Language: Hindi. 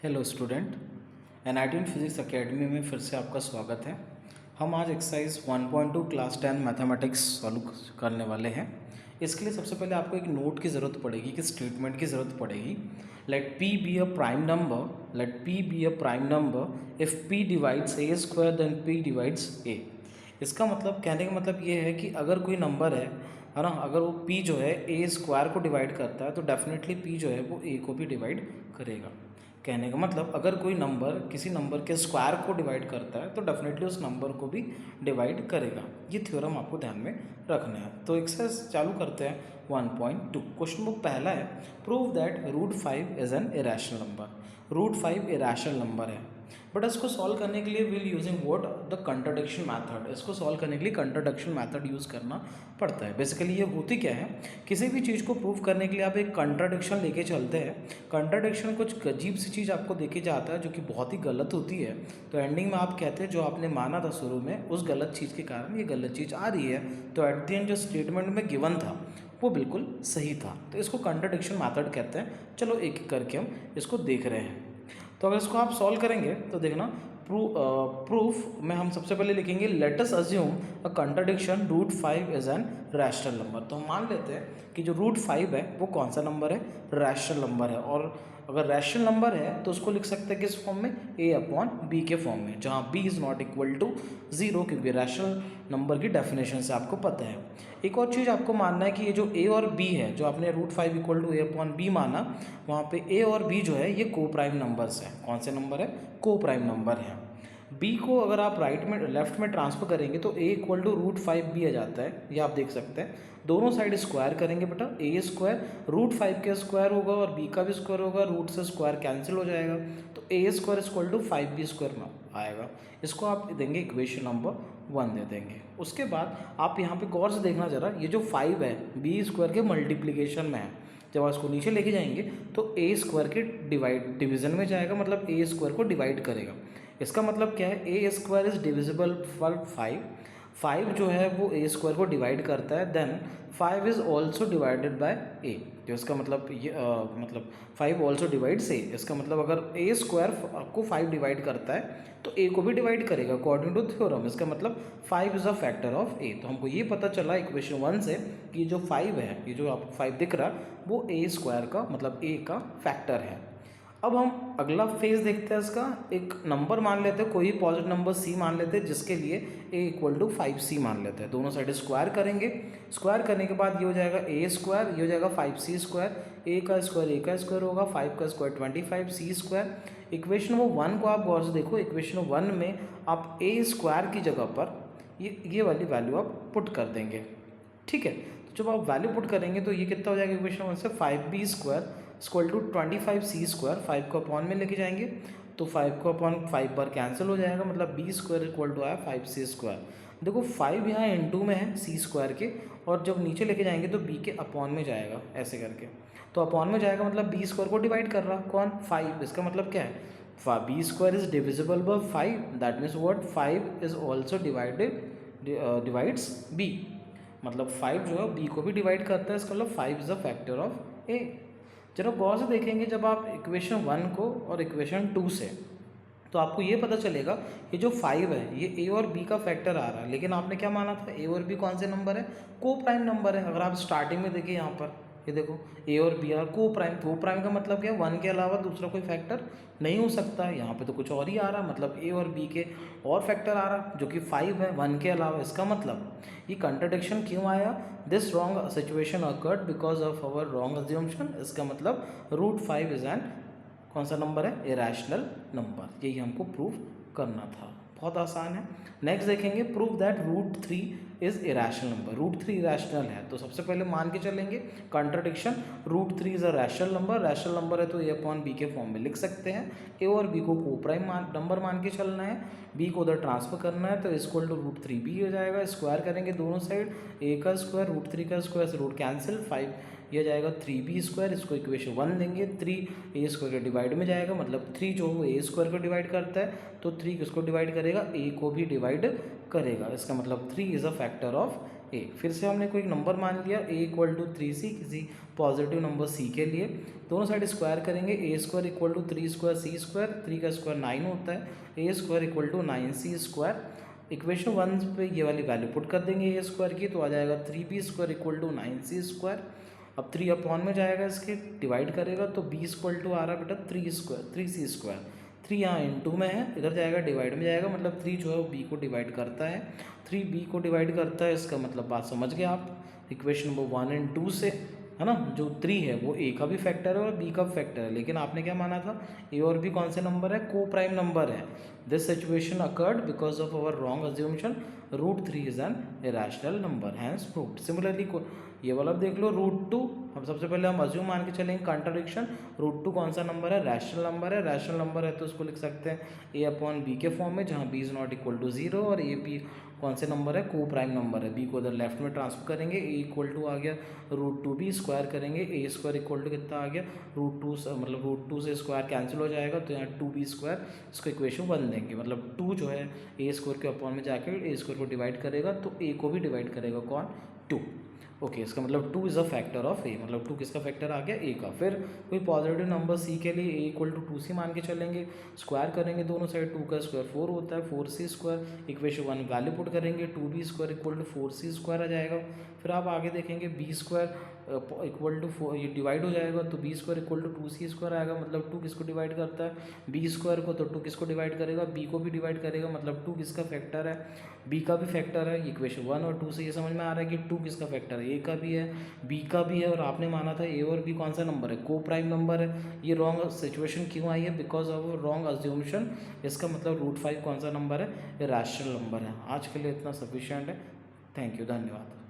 Hello student, NIT physics academy में फिर से आपका स्वागत है। हम आज एक्सरसाइज 1.2 क्लास 10 मैथमेटिक्स सॉल्व करने वाले हैं। इसके लिए सबसे पहले आपको एक नोट की ज़रूरत पड़ेगी, कि स्टेटमेंट की ज़रूरत पड़ेगी। Let P be a prime number if P divides a square then P divides a. इसका मतलब, कहने का मतलब ये है कि अगर कोई नंबर है ना, अगर वो p जो है ए स्क्वायर को डिवाइड करता है तो डेफिनेटली p जो है वो a को भी डिवाइड करेगा। कहने का मतलब, अगर कोई नंबर किसी नंबर के स्क्वायर को डिवाइड करता है तो डेफिनेटली उस नंबर को भी डिवाइड करेगा। ये थ्योरम आपको ध्यान में रखना है। तो एक्सरसाइज चालू करते हैं 1.2। क्वेश्चन बुक पहला है, prove that root 5 is an irrational number. Root 5 irrational number है, बट इसको सॉल्व करने के लिए will using what, the contradiction method. इसको सॉल्व करने के लिए कंट्राडिक्शन मेथड यूज़ करना पड़ता है। बेसिकली ये होती क्या है, किसी भी चीज़ को प्रूव करने के लिए आप एक कंट्राडिक्शन लेके चलते हैं। कंट्राडिक्शन कुछ अजीब सी चीज़ आपको देके जाता है जो कि बहुत ही गलत होती है, तो एंडिंग में आप कहते हैं जो आपने माना था शुरू में उस गलत चीज़ के कारण ये गलत चीज़ आ रही है, तो एट द एंड जो स्टेटमेंट में गिवन था वो बिल्कुल सही था। तो इसको कंट्राडिक्शन मेथड कहते हैं। चलो एक एक करके हम इसको देख रहे हैं। तो अगर इसको आप सॉल्व करेंगे तो देखना, प्रूफ में हम सबसे पहले लिखेंगे let us assume a contradiction root 5 is an rational number. तो हम मान लेते हैं कि जो रूट 5 है वो कौन सा नंबर है, रैशनल नंबर है। और अगर रैशनल नंबर है तो उसको लिख सकते हैं किस फॉर्म में, a/b के फॉर्म में, जहाँ b is not equal to 0, क्योंकि रैशनल नंबर की डेफिनेशन से आपको पता है। एक और चीज़ आपको मानना है कि ये जो a और b है, जो आपने रूट 5 इक्वल टू a/b माना, वहाँ पे a और b जो है ये को प्राइम नंबर्स हैं। कौन से नंबर है, को प्राइम नंबर है। b को अगर आप राइट में लेफ्ट में ट्रांसफर करेंगे तो a equal to root 5b आ जाता है। ये आप देख सकते हैं। दोनों साइड स्क्वायर करेंगे बेटा, a स्क्वायर रूट 5 के स्क्वायर होगा और b का भी स्क्वायर होगा, रूट से स्क्वायर कैंसिल हो जाएगा, तो a square equal to 5b square में आएगा। इसको आप देंगे इक्वेशन नंबर 1 दे देंगे। उसके बाद आप यहाँ पे गौर से देखना जरा, ये जो 5 है b स्क्वायर के मल्टीप्लीकेशन में है। जब आप इसको नीचे लेके जाएंगे तो ए स्क्वायर के डिवीजन में जाएगा, मतलब ए स्क्वायर को डिवाइड करेगा। इसका मतलब क्या है, ए स्क्वायर इज डिविजिबल फॉर 5 जो है वो ए स्क्वायर को डिवाइड करता है। Then 5 is also divided by a. तो इसका मतलब ये मतलब 5 ऑल्सो डिवाइड्स ए। इसका मतलब अगर ए स्क्वायर आपको 5 डिवाइड करता है तो ए को भी डिवाइड करेगा अकॉर्डिंग टू थ्योरम। इसका मतलब 5 इज अ फैक्टर ऑफ ए। तो हमको ये पता चला इक्वेशन 1 से कि ये जो 5 है, ये जो आपको 5 दिख रहा वो ए स्क्वायर का मतलब ए का फैक्टर है। अब हम अगला फेज देखते हैं इसका। एक नंबर मान लेते हैं, कोई पॉजिटिव नंबर सी मान लेते हैं, जिसके लिए a इक्वल टू 5c मान लेते हैं। दोनों साइड स्क्वायर करेंगे। स्क्वायर करने के बाद ये हो जाएगा a स्क्वायर, ये हो जाएगा 5c स्क्वायर। a का स्क्वायर होगा, 5 का स्क्वायर 25, c स्क्वायर। इक्वेशन वो 1 को आप गौर से देखो, इक्वेशन 1 में आप a स्क्वायर की जगह पर ये वाली वैल्यू आप पुट कर देंगे। ठीक है, तो जब आप वैल्यू पुट करेंगे तो ये कितना हो जाएगा इक्वेशन 1 से, 5b square equal to 25c square. 5 को अपॉन में लेके जाएंगे तो 5 को अपॉन 5 बार कैंसिल हो जाएगा, मतलब b स्क्वायर इक्वल टू आया 5c स्क्वायर। देखो 5 यहाँ इनटू में है c स्क्वायर के, और जब नीचे लेके जाएंगे तो b के अपॉन में जाएगा ऐसे करके। तो अपॉन में जाएगा मतलब b स्क्वायर को डिवाइड कर रहा कौन, 5। इसका मतलब क्या है, b square is divisible by 5, that means what, 5 is also divides b। मतलब 5 जो है b को भी डिवाइड करता है। इसका मतलब 5 is a factor of a। जरा गौर से देखेंगे जब आप इक्वेशन 1 को और इक्वेशन 2 से, तो आपको ये पता चलेगा ये जो 5 है ये a और b का फैक्टर आ रहा है, लेकिन आपने क्या माना था, a और b कौन से नंबर है, को प्राइम नंबर है। अगर आप स्टार्टिंग में देखिए यहाँ पर, ये देखो a और b आर को प्राइम का मतलब क्या है, 1 के अलावा दूसरा कोई फैक्टर नहीं हो सकता है। यहाँ पे तो कुछ और ही आ रहा है, मतलब a और b के और फैक्टर आ रहा जो कि 5 है 1 के अलावा। इसका मतलब ये कंट्राडिक्शन क्यों आया, this wrong situation occurred because of our wrong assumption. इसका मतलब रूट 5 इज एन कौन सा नंबर है, इरेशनल नंबर। यही हमको प्रूव करना था, बहुत आसान है। नेक्स्ट देखेंगे, prove that root 3 is irrational number. Root 3 irrational है तो सबसे पहले मान के चलेंगे contradiction, root 3 is a rational number. Rational number है तो a अपॉन b के फॉर्म में लिख सकते हैं। a और b को प्राइम नंबर मान के चलना है, b को उधर ट्रांसफर करना है, तो इक्वल टू रूट 3b हो जाएगा। स्क्वायर करेंगे दोनों साइड, a का स्क्वायर रूट 3 का स्क्वायर से रूट कैंसिल, 5 ये जाएगा 3b स्क्वायर। इसको इक्वेशन 1 देंगे, 3 a स्क्वायर के डिवाइड में जाएगा, मतलब 3 जो वो a स्क्वायर को डिवाइड करता है तो 3 किसको डिवाइड करेगा, a को भी डिवाइड करेगा। इसका मतलब 3 इज़ अ फैक्टर ऑफ ए। फिर से हमने कोई नंबर मान लिया a इक्वल टू 3c किसी पॉजिटिव नंबर c के लिए, दोनों साइड स्क्वायर करेंगे, a square equal to 3 square c square, 3 का स्क्वायर 9 होता है, a square equal to 9c square. Equation 1 पे ये वाली वैल्यू पुट कर देंगे ए स्क्वायर की, तो आ जाएगा 3b square equal to 9c square. अब 3 अपॉन में जाएगा, इसके डिवाइड करेगा तो b इक्वल टू आ रहा है बेटा 3 स्क्वायर 3c स्क्वायर। 3 यहाँ इंटू में है, इधर जाएगा डिवाइड में जाएगा, मतलब 3 जो है वो b को डिवाइड करता है, 3 b को डिवाइड करता है। इसका मतलब बात समझ गए आप इक्वेशन नंबर 1 एंड 2 से, है ना। जो 3 है वो a का भी फैक्टर है और b का भी फैक्टर है, लेकिन आपने क्या माना था, a और b कौन से नंबर है, को प्राइम नंबर है। This situation occurred because of our wrong assumption √3 is an irrational number, hence proved. Similarly ये वाला देख लो √2, हम सबसे पहले हम अज्यूम मान के चलेंगे कंट्राडिक्शन। √2 कौन सा नंबर है, रैशनल नंबर है, रैशनल नंबर है तो उसको लिख सकते हैं a अपॉन बी के फॉर्म में, जहाँ b is not equal to 0, और ए बी कौन से नंबर है, को प्राइम नंबर है। b को उधर लेफ्ट में ट्रांसफर करेंगे, a इक्वल टू आ गया √2b, स्क्वायर करेंगे a स्क्वायर इक्वल टू कितना आ गया √2, मतलब √2 से स्क्वायर कैंसिल हो जाएगा तो यहाँ 2b स्क्वायर, इसको इक्वेशन 1 देंगे। मतलब 2 जो है a स्क्वायर के अपॉन में जाके a स्क्वायर को डिवाइड करेगा तो a को भी डिवाइड करेगा कौन, 2। ओके इसका मतलब 2 is a factor of a, मतलब 2 किसका फैक्टर आ गया, a का। फिर कोई पॉजिटिव नंबर c के लिए a इक्वल टू 2c मान के चलेंगे, स्क्वायर करेंगे दोनों साइड, 2 का स्क्वायर 4 होता है, 4c square, equation 1 value put करेंगे, 2b square equal to 4c square आ जाएगा। फिर आप आगे देखेंगे b स्क्वायर इक्वल टू 4, ये डिवाइड हो जाएगा तो b square equal to 2c square आएगा, मतलब 2 किसको डिवाइड करता है, b स्क्वायर को, तो 2 किसको डिवाइड करेगा, b को भी डिवाइड करेगा, मतलब 2 किसका फैक्टर है, b का भी फैक्टर है। इक्वेशन 1 और 2 से ये समझ में आ रहा है कि 2 किसका फैक्टर है, a का भी है b का भी है, और आपने माना था a और b कौन सा नंबर है, को प्राइम नंबर है। ये रॉन्ग सिचुएशन क्यों आई है, बिकॉज ऑफ रॉन्ग अज्यूमशन। इसका मतलब √5 कौन सा नंबर है, ये रैशनल नंबर है। आज के लिए इतना सफिशिएंट है। थैंक यू, धन्यवाद।